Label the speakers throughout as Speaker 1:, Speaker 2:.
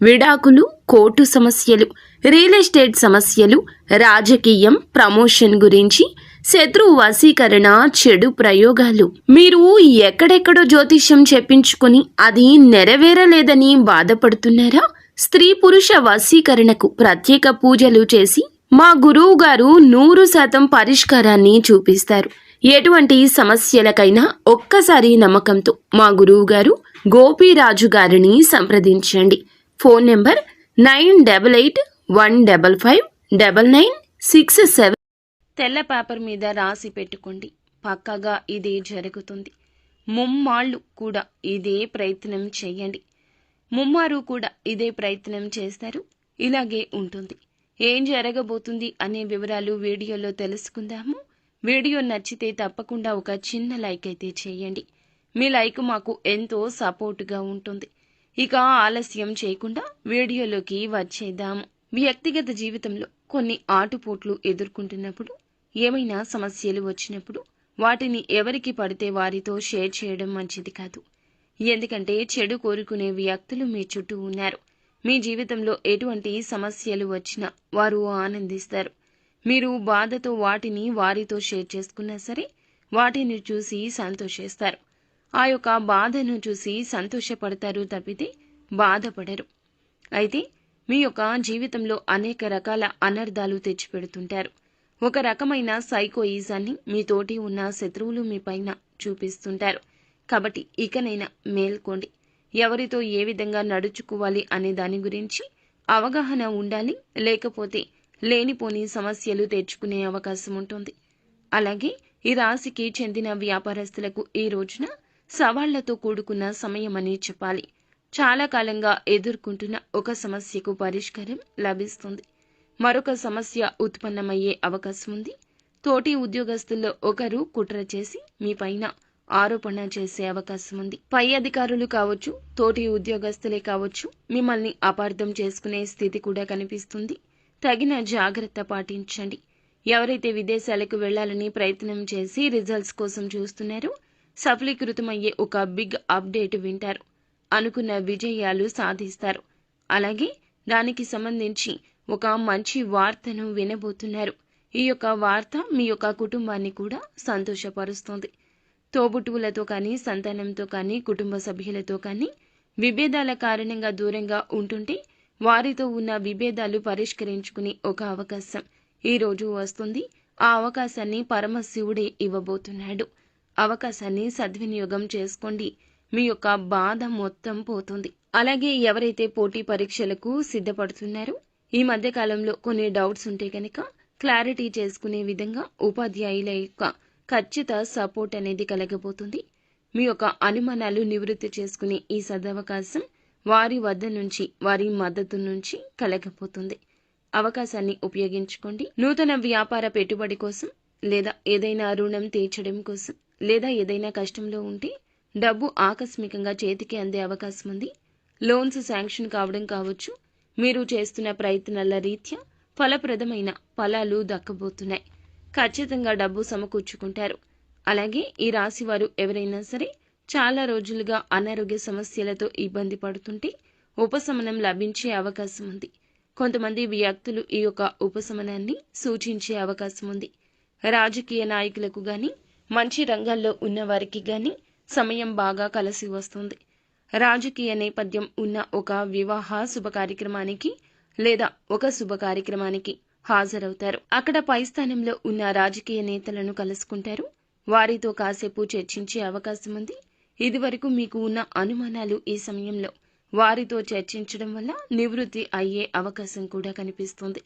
Speaker 1: విడాకులు, కోర్టు సమస్యలు, real estate సమస్యలు, రాజకీయం, ప్రమోషన్ గురించి, శత్రువు వశీకరణ, చెడు ప్రయోగాలు. మీరు ఎక్కడెక్కడో జ్యోతిష్యం చెప్పించుకుని అది నెరవేరలేదని బాధపడుతున్నారా? స్త్రీ పురుష వశీకరణకు ప్రత్యేక పూజలు చేసి మా గురువు గారు 100% పరిష్కారాన్ని చూపిస్తారు. ఎటువంటి సమస్యలకైనా ఒక్కసారి నమ్మకంతో మా గురువు గారు గోపీరాజు గారిని సంప్రదించండి. Phone number 9881559967. తెల్ల పేపర్ మీద రాసి పెట్టుకోండి. పక్కగా ఇదే జరుగుతుంది. ముమ్మాళ్ళు కూడా ఇదే ప్రయత్నం చేయండి. ముమ్మారు కూడా ఇదే ప్రయత్నం చేస్తారు. ఇలాగే ఉంటుంది. ఏం జరగబోతుంది అనే వివరాలు వీడియోలో తెలుసుకుందాము. వీడియో నచ్చితే తప్పకుండా ఒక చిన్న లైక్ అయితే చేయండి. మీ లైక్ మాకు ఎంతో సపోర్టుగా ఉంటుంది. ఇక ఆలస్యం చేయకుండా వీడియోలోకి వచ్చేద్దాము. వ్యక్తిగత జీవితంలో కొన్ని ఆటుపోట్లు ఎదుర్కొంటున్నప్పుడు, ఏమైనా సమస్యలు వచ్చినప్పుడు వాటిని ఎవరికి పడితే వారితో షేర్ చేయడం మంచిది కాదు. ఎందుకంటే చెడు కోరుకునే వ్యక్తులు మీ చుట్టూ ఉన్నారు. మీ జీవితంలో ఎటువంటి సమస్యలు వచ్చినా వారు ఆనందిస్తారు. మీరు బాధతో వాటిని వారితో షేర్ చేసుకున్నా సరే వాటిని చూసి సంతోషిస్తారు. ఆ యొక్క బాధను చూసి సంతోషపడతారు తప్పితే బాధపడరు. అయితే మీ యొక్క జీవితంలో అనేక రకాల అనర్థాలు తెచ్చిపెడుతుంటారు. ఒక రకమైన సైకోయిజాన్ని మీ తోటి ఉన్న శత్రువులు మీ పైన చూపిస్తుంటారు. కాబట్టి ఇకనైనా మేల్కోండి. ఎవరితో ఏ విధంగా నడుచుకోవాలి అనే దాని గురించి అవగాహన ఉండాలి. లేకపోతే లేనిపోని సమస్యలు తెచ్చుకునే అవకాశం ఉంటుంది. అలాగే ఈ రాశికి చెందిన వ్యాపారస్తులకు ఈ రోజున సవాళ్లతో కూడుకున్న సమయం అని చెప్పాలి. చాలా కాలంగా ఎదుర్కొంటున్న ఒక సమస్యకు పరిష్కారం లభిస్తుంది. మరొక సమస్య ఉత్పన్నమయ్యే అవకాశం ఉంది. తోటి ఉద్యోగస్తుల్లో ఒకరు కుట్ర చేసి మీ పైన ఆరోపణ చేసే అవకాశం ఉంది. పై అధికారులు కావచ్చు, తోటి ఉద్యోగస్తులే కావచ్చు, మిమ్మల్ని అపార్థం చేసుకునే స్థితి కూడా కనిపిస్తుంది. తగిన జాగ్రత్త పాటించండి. ఎవరైతే విదేశాలకు వెళ్లాలని ప్రయత్నం చేసి రిజల్ట్స్ కోసం చూస్తున్నారో సఫలీకృతమయ్యే ఒక బిగ్ అప్డేట్ వింటారు. అనుకున్న విజయాలు సాధిస్తారు. అలాగే దానికి సంబంధించి ఒక మంచి వార్తను వినబోతున్నారు. ఈ యొక్క వార్త మీ యొక్క కుటుంబాన్ని కూడా సంతోషపరుస్తుంది. తోబుట్టువులతో కానీ, సంతానంతో కానీ, కుటుంబ సభ్యులతో కానీ విభేదాల కారణంగా దూరంగా ఉంటుంటే వారితో ఉన్న విభేదాలు పరిష్కరించుకునే ఒక అవకాశం ఈ రోజు వస్తుంది. ఆ అవకాశాన్ని పరమశివుడే ఇవ్వబోతున్నాడు. అవకాశాన్ని సద్వినియోగం చేసుకోండి. మీ యొక్క బాధ మొత్తం పోతుంది. అలాగే ఎవరైతే పోటీ పరీక్షలకు సిద్ధపడుతున్నారో ఈ మధ్య కాలంలో కొన్ని డౌట్స్ ఉంటే కనుక క్లారిటీ చేసుకునే విధంగా ఉపాధ్యాయుల యొక్క ఖచ్చిత సపోర్ట్ అనేది కలగబోతుంది. మీ యొక్క అనుమానాలు నివృత్తి చేసుకునే ఈ సదవకాశం వారి వద్ద నుంచి, వారి మద్దతు నుంచి కలగబోతుంది. అవకాశాన్ని ఉపయోగించుకోండి. నూతన వ్యాపార పెట్టుబడి కోసం, లేదా ఏదైనా రుణం తీర్చడం కోసం, లేదా ఏదైనా కష్టంలో ఉంటే డబ్బు ఆకస్మికంగా చేతికి అందే అవకాశం ఉంది. లోన్స్ శాంక్షన్ కావడం కావచ్చు. మీరు చేస్తున్న ప్రయత్నాల రీత్యా ఫలప్రదమైన ఫలాలు దక్కబోతున్నాయి. ఖచ్చితంగా డబ్బు సమకూర్చుకుంటారు. అలాగే ఈ రాశి వారు ఎవరైనా సరే చాలా రోజులుగా అనారోగ్య సమస్యలతో ఇబ్బంది పడుతుంటే ఉపశమనం లభించే అవకాశం ఉంది. కొంతమంది వ్యక్తులు ఈ యొక్క ఉపశమనాన్ని సూచించే అవకాశం ఉంది. రాజకీయ నాయకులకు గాని, మంచి రంగాల్లో ఉన్న వారికి గాని సమయం బాగా కలిసి వస్తుంది. రాజకీయ నేపథ్యం ఉన్న ఒక వివాహ శుభ కార్యక్రమానికి లేదా ఒక శుభ కార్యక్రమానికి హాజరవుతారు. అక్కడ పై స్థానంలో ఉన్న రాజకీయ నేతలను కలుసుకుంటారు. వారితో కాసేపు చర్చించే అవకాశం ఉంది. ఇదివరకు మీకు ఉన్న అనుమానాలు ఈ సమయంలో వారితో చర్చించడం వల్ల నివృత్తి అయ్యే అవకాశం కూడా కనిపిస్తుంది.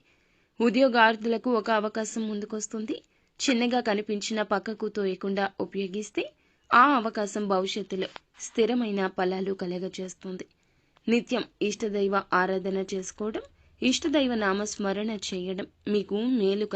Speaker 1: ఉద్యోగార్థులకు ఒక అవకాశం ముందుకొస్తుంది. చిన్నగా కనిపించిన పక్కకు తోయకుండా ఉపయోగిస్తే ఆ అవకాశం భవిష్యత్తులో స్థిరమైన ఫలాలు కలగజేస్తుంది. నిత్యం ఇష్టదైవ ఆరాధన చేసుకోవడం, ఇష్టదైవ నామస్మరణ చేయడం మీకు మేలు